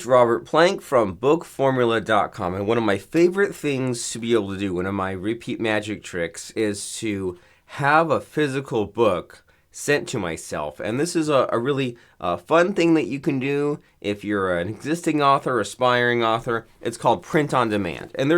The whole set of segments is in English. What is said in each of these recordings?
Robert Plank from bookformula.com, and one of my favorite things to be able to do, one of my repeat magic tricks, is to have a physical book sent to myself. And this is a really fun thing that you can do if you're an existing author, aspiring author. It's called print on demand. And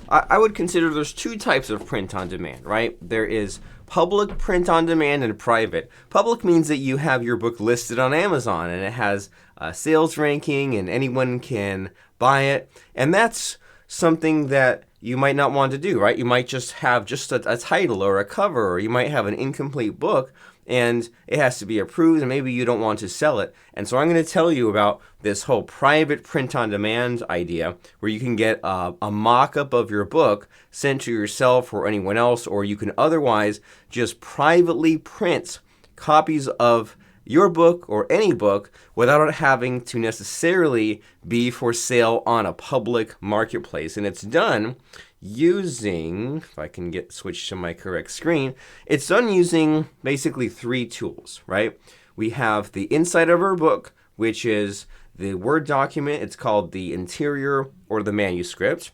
I would consider there's two types of print on demand, right? There is public print on demand and private. Public means that you have your book listed on Amazon and it has a sales ranking and anyone can buy it. And that's something that you might not want to do, right? You might just have just a title or a cover, or you might have an incomplete book and it has to be approved, and maybe you don't want to sell it. And so I'm going to tell you about this whole private print-on-demand idea, where you can get a mock-up of your book sent to yourself or anyone else, or you can otherwise just privately print copies of your book or any book without it having to necessarily be for sale on a public marketplace. And it's done using, if I can switch to my correct screen, it's done using basically three tools, right? We have the inside of our book, which is the Word document. It's called the interior or the manuscript.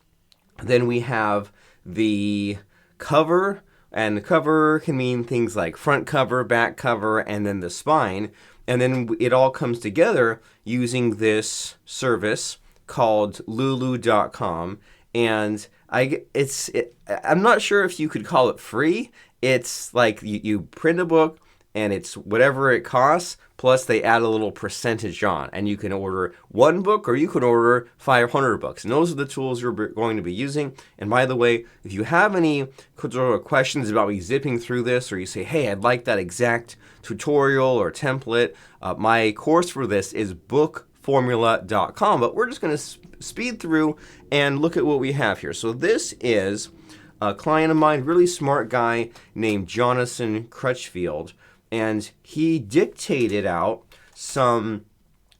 Then we have the cover, and the cover can mean things like front cover, back cover, and then the spine. And then it all comes together using this service called Lulu.com. And I'm not sure if you could call it free. It's like you print a book and it's whatever it costs, plus they add a little percentage on. And you can order one book or you can order 500 books. And those are the tools you're going to be using. And by the way, if you have any questions about me zipping through this, or you say, hey, I'd like that exact tutorial or template, my course for this is bookformula.com. But we're just going to speed through and look at what we have here. So this is a client of mine, really smart guy named Jonathan Crutchfield, and he dictated out some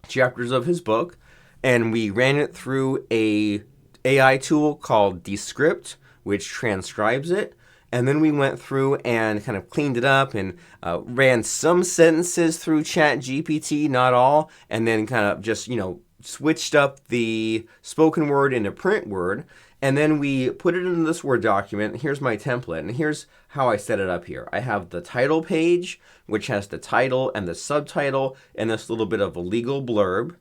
chapters of his book, and we ran it through a AI tool called Descript, which transcribes it. And then we went through and kind of cleaned it up and ran some sentences through ChatGPT, not all, and then kind of just, switched up the spoken word into print word, and then we put it into this Word document. Here's my template, and here's how I set it up here. I have the title page, which has the title and the subtitle and this little bit of a legal blurb,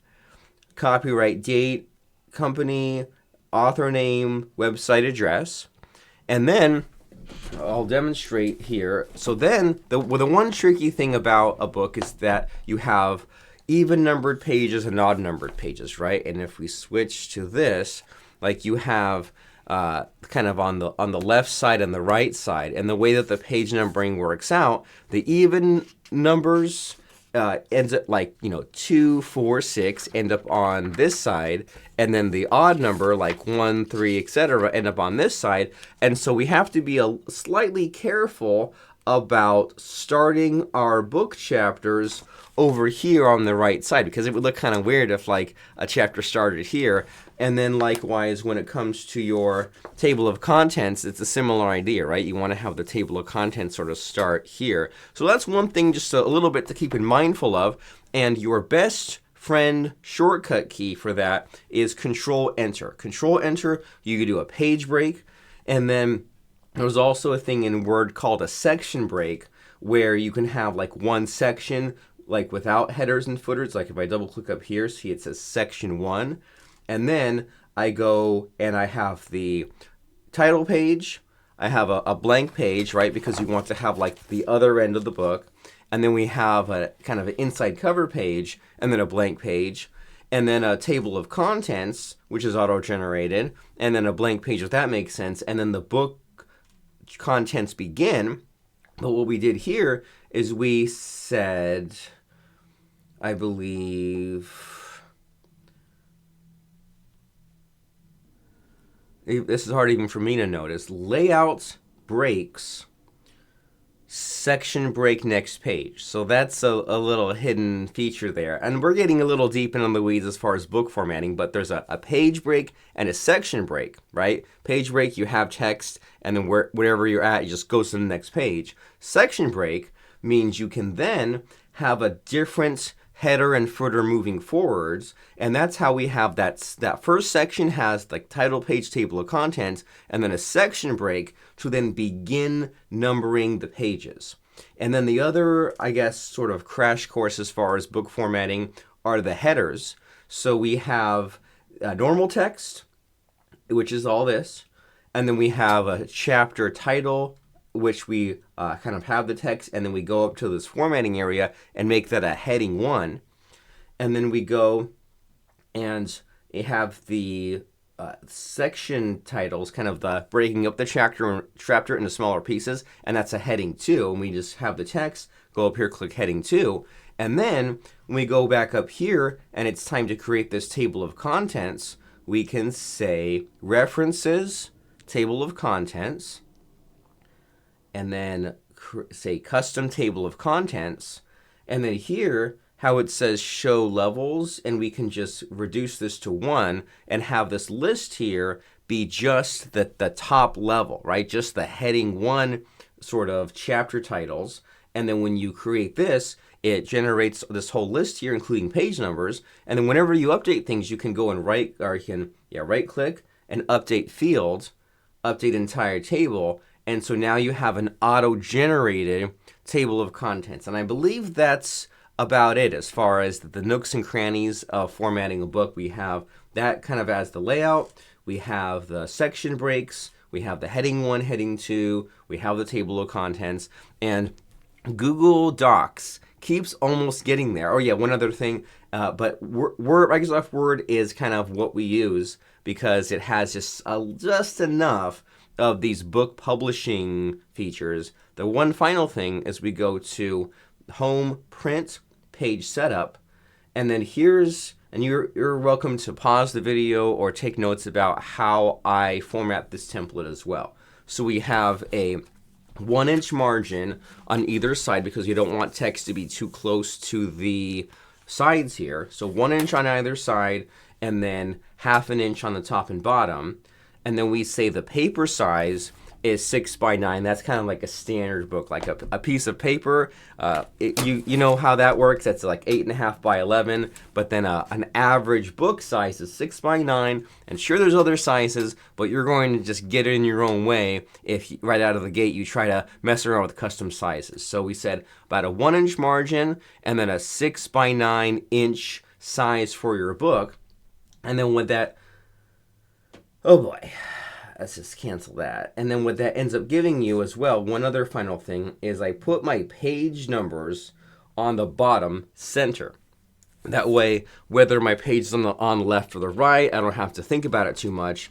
copyright date, company, author name, website address, and then I'll demonstrate here. So then the one tricky thing about a book is that you have even numbered pages and odd numbered pages, right? And if we switch to this, like you have kind of on the left side and the right side, and the way that the page numbering works out, the even numbers ends up like 2, 4, 6 end up on this side, and then the odd number like 1, 3, etc. end up on this side. And so we have to be slightly careful about starting our book chapters over here on the right side, because it would look kind of weird if like a chapter started here. And then likewise, when it comes to your table of contents, it's a similar idea, right? You want to have the table of contents sort of start here. So that's one thing, just a little bit to keep in mindful of. And your best friend shortcut key for that is Control-Enter. Control-Enter, you can do a page break. And then there's also a thing in Word called a section break, where you can have like one section like without headers and footers. Like if I double click up here, see it says section 1. And then I go and I have the title page. I have a blank page, right? Because you want to have like the other end of the book. And then we have a kind of an inside cover page, and then a blank page, and then a table of contents, which is auto-generated, and then a blank page, if that makes sense. And then the book contents begin. But what we did here is we said, I believe, this is hard even for me to notice, layout breaks, section break next page. So that's a little hidden feature there. And we're getting a little deep into the weeds as far as book formatting, but there's a page break and a section break, right? Page break, you have text, and then wherever you're at, you just go to the next page. Section break means you can then have a different header and footer moving forwards, and that's how we have that first section has like title, page, table of contents, and then a section break to then begin numbering the pages. And then the other, I guess, sort of crash course as far as book formatting are the headers. So we have normal text, which is all this, and then we have a chapter title, which we kind of have the text, and then we go up to this formatting area and make that a heading 1. And then we go and have the section titles, kind of the breaking up the chapter into smaller pieces, and that's a heading 2. And we just have the text, go up here, click heading 2. And then when we go back up here and it's time to create this table of contents, we can say references, table of contents, and then say custom table of contents, and then here how it says show levels, and we can just reduce this to 1 and have this list here be just the top level, right? Just the heading 1 sort of chapter titles. And then when you create this, it generates this whole list here, including page numbers. And then whenever you update things, you can go and right click and update fields, update entire table. And so now you have an auto-generated table of contents. And I believe that's about it as far as the nooks and crannies of formatting a book. We have that kind of as the layout. We have the section breaks. We have the heading 1, heading 2. We have the table of contents. And Google Docs keeps almost getting there. Oh yeah, one other thing. But Microsoft Word is kind of what we use because it has just enough of these book publishing features. The one final thing is we go to home, print, page setup, and then you're welcome to pause the video or take notes about how I format this template as well. So we have a 1-inch margin on either side because you don't want text to be too close to the sides here. So 1 inch on either side, and then 1/2 inch on the top and bottom. And then we say the paper size is 6x9. That's kind of like a standard book, like a piece of paper. You know how that works. That's like 8.5 by 11. But then an average book size is 6x9. And sure, there's other sizes, but you're going to just get it in your own way if right out of the gate you try to mess around with custom sizes. So we said about a 1-inch margin and then a 6x9 inch size for your book. And then with that, oh boy, let's just cancel that. And then what that ends up giving you as well, one other final thing, is I put my page numbers on the bottom center. That way, whether my page is on the left or the right, I don't have to think about it too much.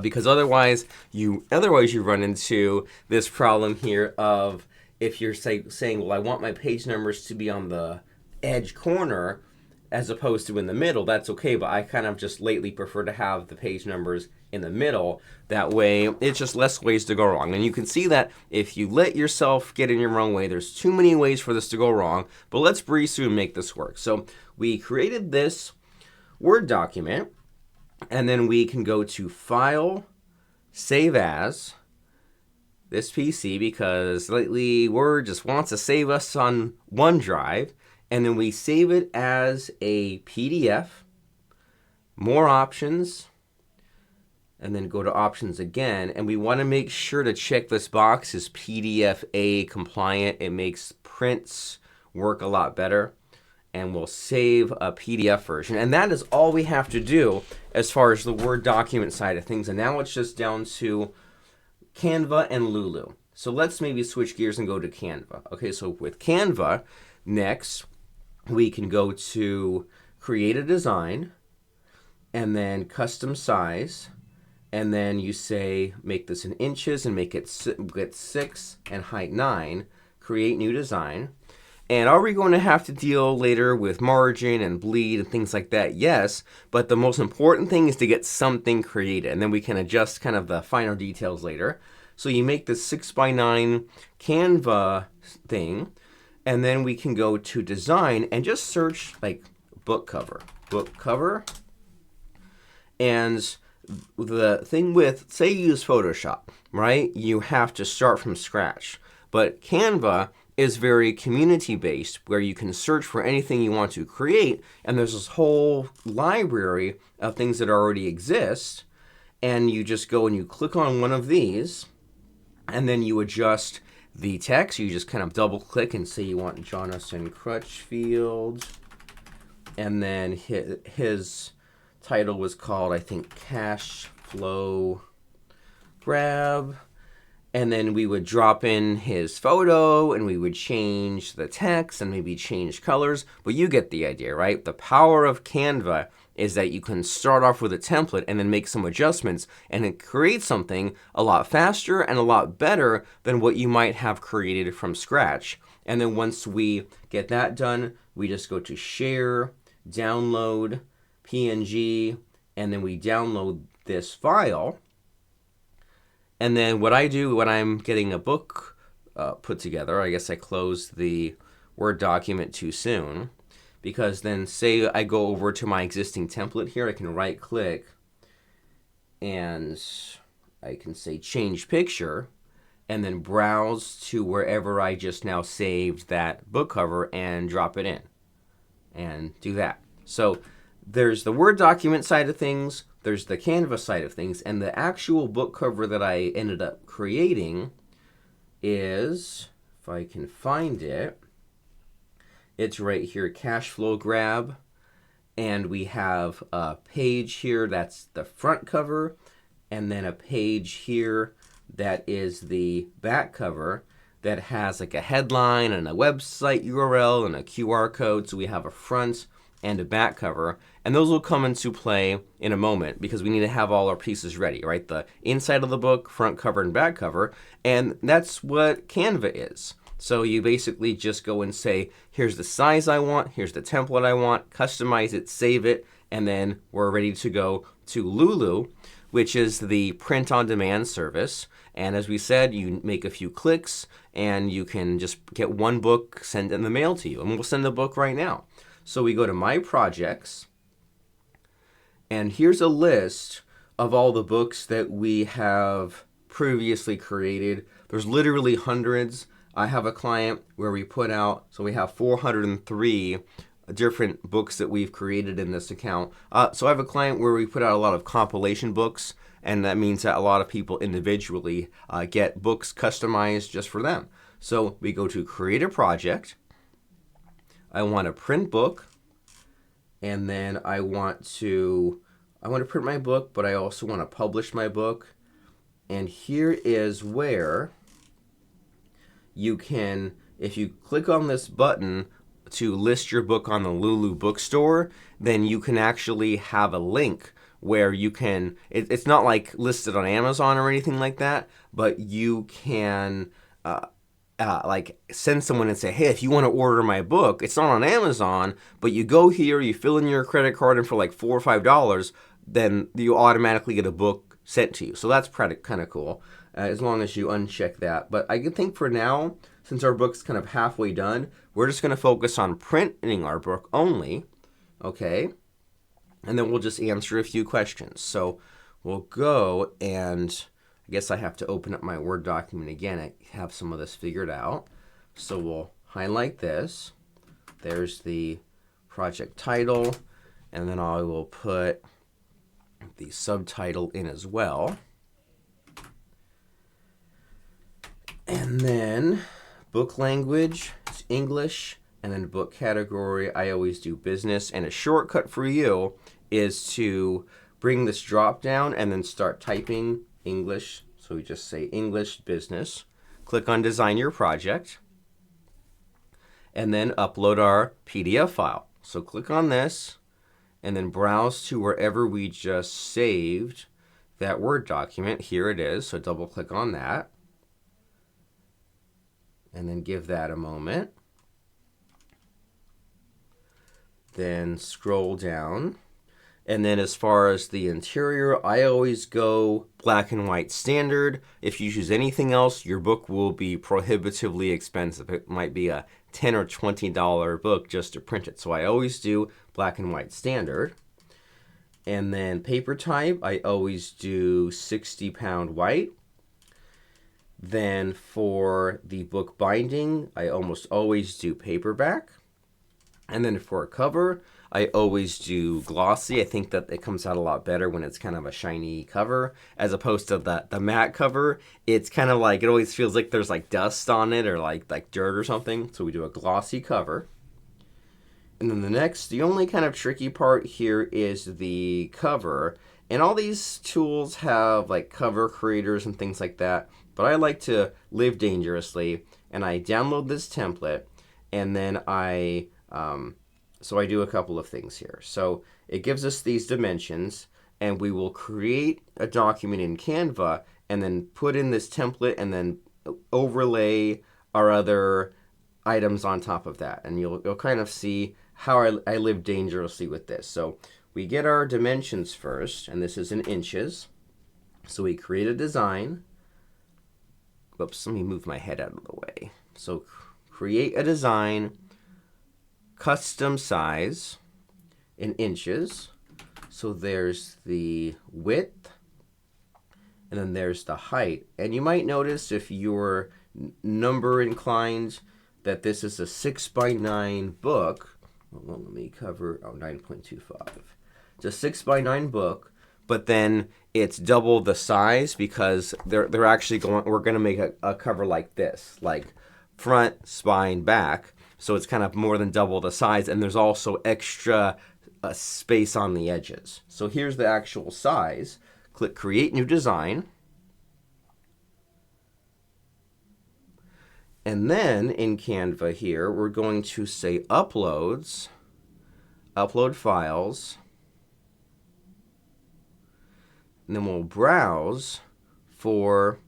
Because otherwise you run into this problem here of if you're saying, well, I want my page numbers to be on the edge corner, as opposed to in the middle. That's okay, but I kind of just lately prefer to have the page numbers in the middle. That way, it's just less ways to go wrong. And you can see that if you let yourself get in your own way, there's too many ways for this to go wrong, but let's breeze through and make this work. So we created this Word document, and then we can go to File, Save As, this PC, because lately Word just wants to save us on OneDrive. And then we save it as a PDF, more options, and then go to options again. And we want to make sure to check this box is PDF-A compliant. It makes prints work a lot better. And we'll save a PDF version. And that is all we have to do as far as the Word document side of things. And now it's just down to Canva and Lulu. So let's maybe switch gears and go to Canva. Okay, so with Canva, next, we can go to create a design and then custom size, and then you say make this in inches and make it 6 and height 9, create new design. And are we going to have to deal later with margin and bleed and things like that? Yes, but the most important thing is to get something created, and then we can adjust kind of the finer details later. So you make this 6x9 Canva thing, and then we can go to design and just search like book cover. And the thing with, say you use Photoshop, right? You have to start from scratch. But Canva is very community-based, where you can search for anything you want to create, and there's this whole library of things that already exist, and you just go and you click on one of these, and then you adjust the text. You just kind of double-click and say you want Jonathan Crutchfield, and then his title was called, I think, Cash Flow Grab. And then we would drop in his photo and we would change the text and maybe change colors. But you get the idea, right? The power of Canva is that you can start off with a template and then make some adjustments and it creates something a lot faster and a lot better than what you might have created from scratch. And then once we get that done, we just go to Share, Download, PNG, and then we download this file. And then what I do when I'm getting a book put together, I guess I closed the Word document too soon, because then say I go over to my existing template here, I can right click and I can say change picture and then browse to wherever I just now saved that book cover and drop it in and do that. So there's the Word document side of things, there's the Canva side of things, and the actual book cover that I ended up creating is, if I can find it, it's right here, Cash Flow Grab, and we have a page here that's the front cover, and then a page here that is the back cover that has like a headline and a website URL and a QR code. So we have a front and a back cover, and those will come into play in a moment because we need to have all our pieces ready, right? The inside of the book, front cover and back cover, and that's what Canva is. So you basically just go and say, here's the size I want, here's the template I want, customize it, save it, and then we're ready to go to Lulu, which is the print-on-demand service. And as we said, you make a few clicks and you can just get one book sent in the mail to you. And we'll send the book right now. So we go to My Projects, and here's a list of all the books that we have previously created. There's literally hundreds. I have a client where we put out, so we have 403 different books that we've created in this account. So I have a client where we put out a lot of compilation books, and that means that a lot of people individually get books customized just for them. So we go to Create a Project. I want to print book, and then I want to print my book, but I also want to publish my book. And here is where you can, if you click on this button to list your book on the Lulu bookstore, then you can actually have a link where you can, it's not like listed on Amazon or anything like that, but you can like send someone and say, hey, if you want to order my book, it's not on Amazon, but you go here, you fill in your credit card, and for like $4 or $5, then you automatically get a book sent to you. So that's kind of cool, as long as you uncheck that. But I think for now, since our book's kind of halfway done, we're just going to focus on printing our book only, okay? And then we'll just answer a few questions. So we'll go and I guess I have to open up my Word document again. I have some of this figured out. So we'll highlight this. There's the project title, and then I will put the subtitle in as well. And then book language is English, and then book category, I always do business. And a shortcut for you is to bring this drop down and then start typing English. So we just say English business. Click on design your project, and then upload our PDF file. So click on this and then browse to wherever we just saved that Word document. Here it is. So double click on that and then give that a moment. Then scroll down. And then as far as the interior, I always go black and white standard. If you choose anything else, your book will be prohibitively expensive. It might be a $10 or $20 book just to print it. So I always do black and white standard. And then paper type, I always do 60-pound white. Then for the book binding, I almost always do paperback. And then for a cover, I always do glossy. I think that it comes out a lot better when it's kind of a shiny cover as opposed to the matte cover. It's kind of like, it always feels like there's like dust on it or like dirt or something. So we do a glossy cover. And then the only kind of tricky part here is the cover. And all these tools have like cover creators and things like that. But I like to live dangerously, and I download this template, and then so I do a couple of things here. So it gives us these dimensions, and we will create a document in Canva, and then put in this template, and then overlay our other items on top of that. And you'll kind of see how I live dangerously with this. So we get our dimensions first, and this is in inches. So we create a design. Oops, let me move my head out of the way. So create a design, custom size in inches. So there's the width, and then there's the height. And you might notice if you're number inclined that this is a 6x9 book. Well, let me cover, 9.25. It's a 6x9 book, but then it's double the size because they're actually we're going to make a cover like this, like front, spine, back. So it's kind of more than double the size, and there's also extra space on the edges. So here's the actual size. Click Create New Design. And then in Canva here, we're going to say Uploads, Upload Files, and then we'll browse for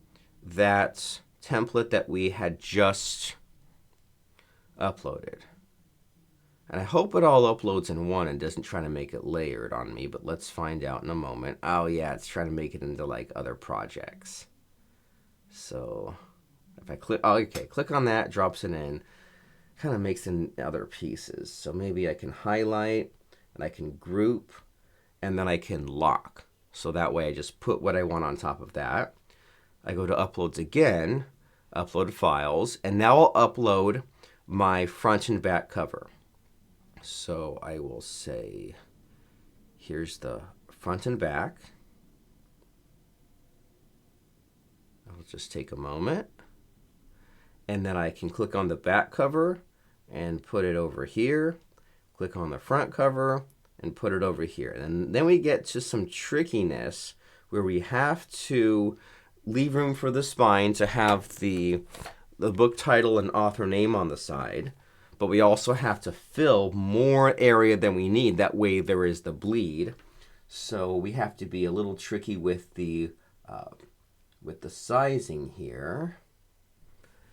that template that we had just uploaded. And I hope it all uploads in one and doesn't try to make it layered on me, but let's find out in a moment. Oh yeah, it's trying to make it into like other projects. So if I click, oh, okay, click on that, drops it in, kind of makes in other pieces. So maybe I can highlight and I can group and then I can lock. So that way I just put what I want on top of that. I go to uploads again, upload files, and now I'll upload my front and back cover. So I will say, here's the front and back. I'll just take a moment. And then I can click on the back cover and put it over here. Click on the front cover and put it over here. And then we get to some trickiness where we have to leave room for the spine to have the book title and author name on the side. But we also have to fill more area than we need. That way there is the bleed. So we have to be a little tricky with the sizing here.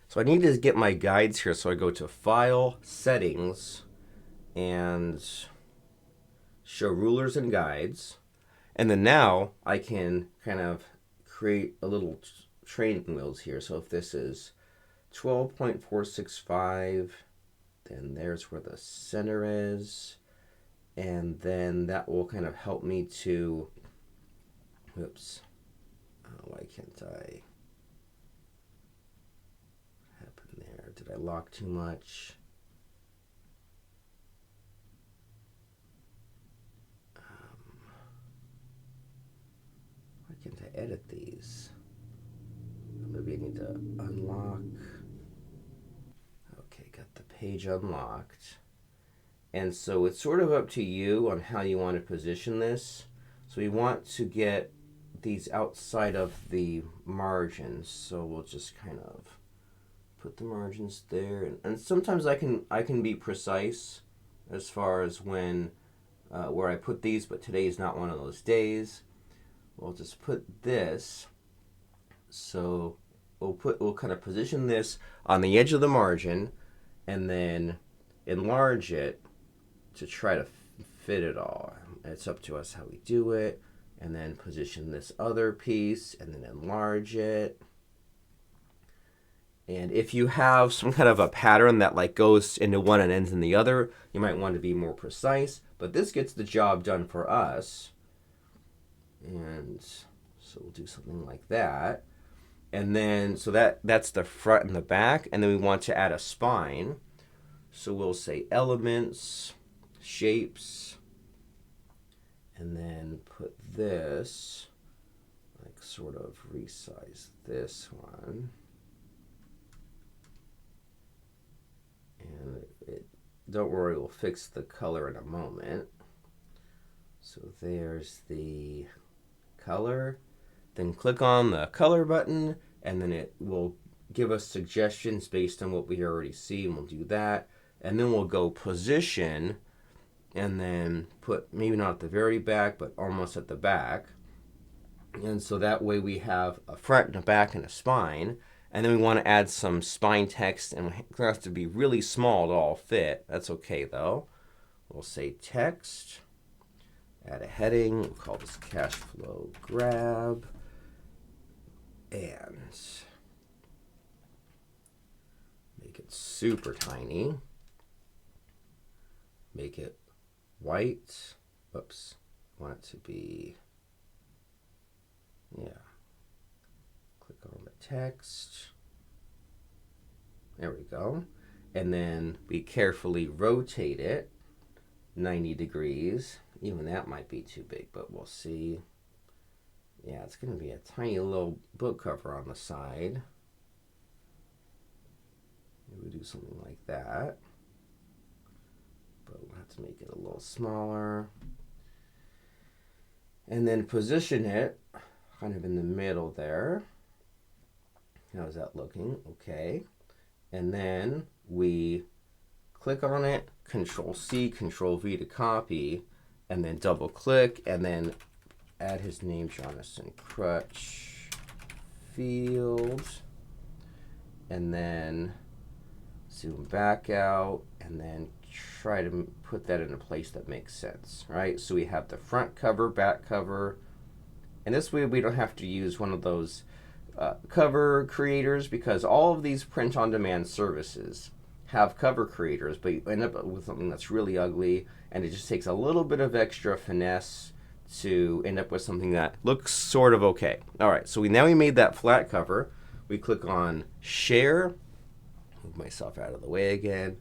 So I need to get my guides here. So I go to File, Settings, and Show Rulers and Guides. And then now I can kind of create a little training wheels here. So if this is 12.465, then there's where the center is. And then that will kind of help me to, whoops, why can't I? What happened there? Did I lock too much? Why can't I edit these? Maybe I need to unlock. Okay, got the page unlocked. And so it's sort of up to you on how you want to position this. So we want to get these outside of the margins. So we'll just kind of put the margins there. And sometimes I can be precise as far as when where I put these, but today is not one of those days. We'll just put this. So we'll kind of position this on the edge of the margin and then enlarge it to try to fit it all. It's up to us how we do it. And then position this other piece and then enlarge it. And if you have some kind of a pattern that like goes into one and ends in the other, you might want to be more precise. But this gets the job done for us. And so we'll do something like that. And then, so that's the front and the back. And then we want to add a spine. So we'll say elements, shapes, and then put this, like sort of resize this one. And don't worry, we'll fix the color in a moment. So there's the color. Then click on the color button, and then it will give us suggestions based on what we already see, and we'll do that. And then we'll go position, and then put maybe not at the very back, but almost at the back. And so that way we have a front and a back and a spine. And then we want to add some spine text, and it has to be really small to all fit. That's okay though. We'll say text, add a heading, we'll call this cash flow grab, and make it super tiny. Make it white. Oops, want it to be, yeah. Click on the text. There we go. And then we carefully rotate it 90 degrees. Even that might be too big, but we'll see. Yeah, it's going to be a tiny little book cover on the side. Maybe we'll do something like that. But we'll have to make it a little smaller. And then position it kind of in the middle there. How's that looking? Okay. And then we click on it, Control C, Control V to copy, and then double click, and then add his name, Jonathan Crutchfield, and then zoom back out, and then try to put that in a place that makes sense, right? So we have the front cover, back cover, and this way we don't have to use one of those cover creators, because all of these print-on-demand services have cover creators, but you end up with something that's really ugly, and it just takes a little bit of extra finesse to end up with something that looks sort of okay. All right, so now we made that flat cover. We click on Share. Move myself out of the way again.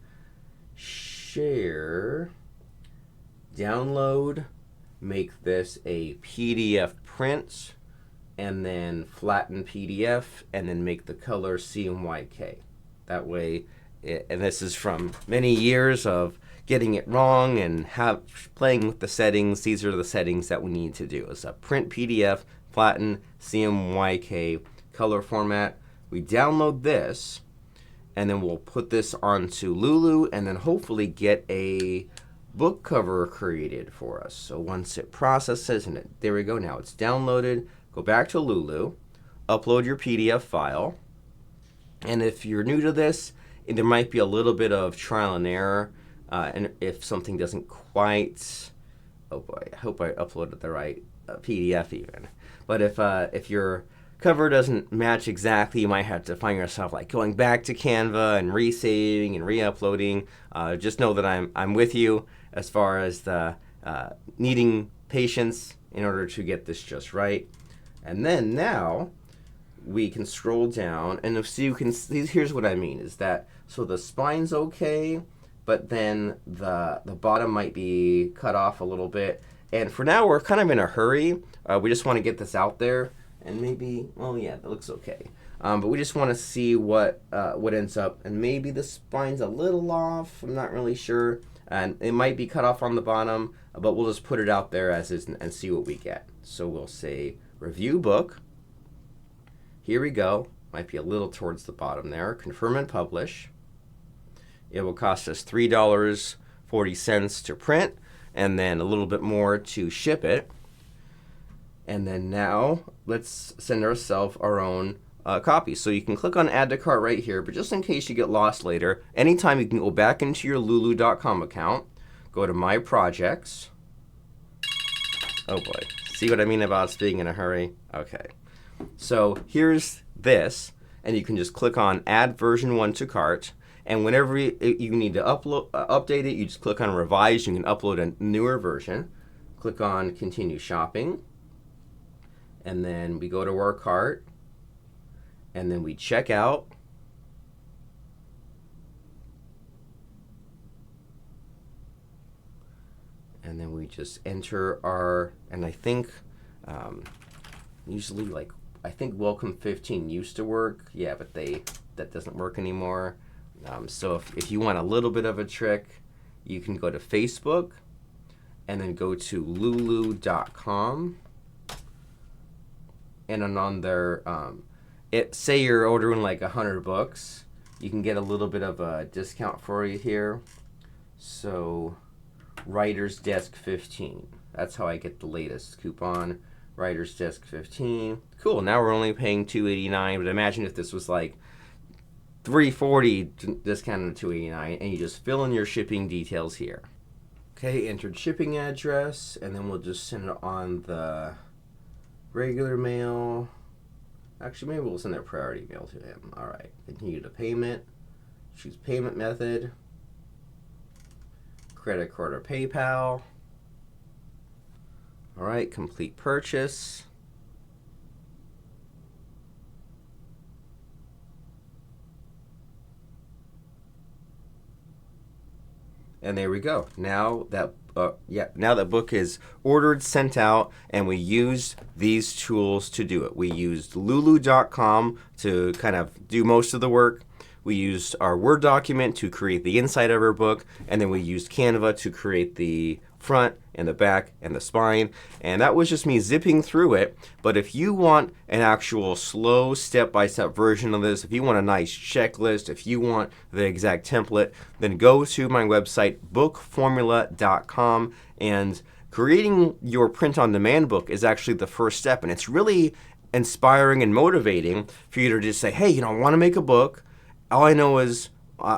Share. Download. Make this a PDF print, and then flatten PDF, and then make the color CMYK. That way, and this is from many years of getting it wrong and playing with the settings. These are the settings that we need to do. It's a print PDF, flatten, CMYK, color format. We download this, and then we'll put this onto Lulu, and then hopefully get a book cover created for us. So once it processes, and there we go, now it's downloaded. Go back to Lulu, upload your PDF file, and if you're new to this, there might be a little bit of trial and error, and if something doesn't quite, oh boy, I hope I uploaded the right PDF even. But if your cover doesn't match exactly, you might have to find yourself like going back to Canva and resaving and re-uploading. Just know that I'm with you as far as the needing patience in order to get this just right. And then now we can scroll down, and so you can see, here's what I mean, is that, so the spine's okay, but then the bottom might be cut off a little bit. And for now, we're kind of in a hurry. We just want to get this out there, and maybe, well, yeah, that looks okay. But we just want to see what ends up, and maybe the spine's a little off. I'm not really sure, and it might be cut off on the bottom, but we'll just put it out there as is and see what we get. So we'll say review book. Here we go. Might be a little towards the bottom there. Confirm and publish. It will cost us $3.40 to print, and then a little bit more to ship it. And then now let's send ourselves our own copy. So you can click on add to cart right here, but just in case you get lost later, anytime you can go back into your lulu.com account, go to my projects. Oh boy, see what I mean about us being in a hurry? Okay, so here's this, and you can just click on add version 1 to cart, and whenever you need to update it, you just click on revise. You can upload a newer version. Click on continue shopping, and then we go to our cart, and then we check out. And then we just enter our, and I think usually like, I think Welcome 15 used to work. Yeah, but that doesn't work anymore. So if you want a little bit of a trick, you can go to Facebook and then go to lulu.com. And then on there, say you're ordering like 100 books, you can get a little bit of a discount for you here. So Writer's Desk 15. That's how I get the latest coupon. Writer's Desk 15. Cool. Now we're only paying $2.89. But imagine if this was like $3.40 discounted to $2.89, and you just fill in your shipping details here. Okay, entered shipping address, and then we'll just send it on the regular mail. Actually, maybe we'll send a priority mail to him. All right. Continue to payment. Choose payment method. Credit card or PayPal. All right, complete purchase. And there we go. Now that book is ordered, sent out, and we used these tools to do it. We used lulu.com to kind of do most of the work. We used our Word document to create the inside of our book, and then we used Canva to create the front and the back and the spine. And that was just me zipping through it. But if you want an actual slow step-by-step version of this, if you want a nice checklist, if you want the exact template, then go to my website, bookformula.com, and creating your print-on-demand book is actually the first step. And it's really inspiring and motivating for you to just say, hey, I want to make a book. All I know is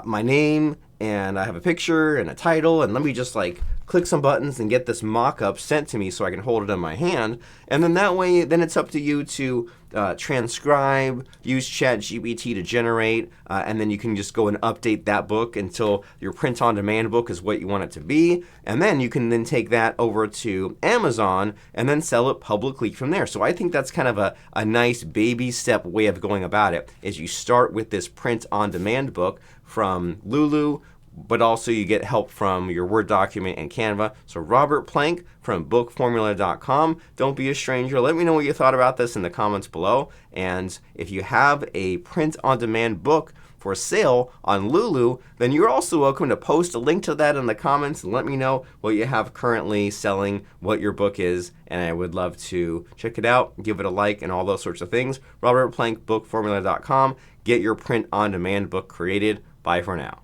my name, and I have a picture and a title, and let me just like click some buttons and get this mock-up sent to me so I can hold it in my hand. And then that way, then it's up to you to transcribe, use ChatGPT to generate, and then you can just go and update that book until your print-on-demand book is what you want it to be. And then you can then take that over to Amazon and then sell it publicly from there. So I think that's kind of a nice baby step way of going about it, is you start with this print-on-demand book from Lulu, but also you get help from your Word document and Canva. So Robert Plank from bookformula.com. Don't be a stranger. Let me know what you thought about this in the comments below. And if you have a print-on-demand book for sale on Lulu, then you're also welcome to post a link to that in the comments and let me know what you have currently selling, what your book is, and I would love to check it out, give it a like, and all those sorts of things. Robert Plank, bookformula.com. Get your print-on-demand book created. Bye for now.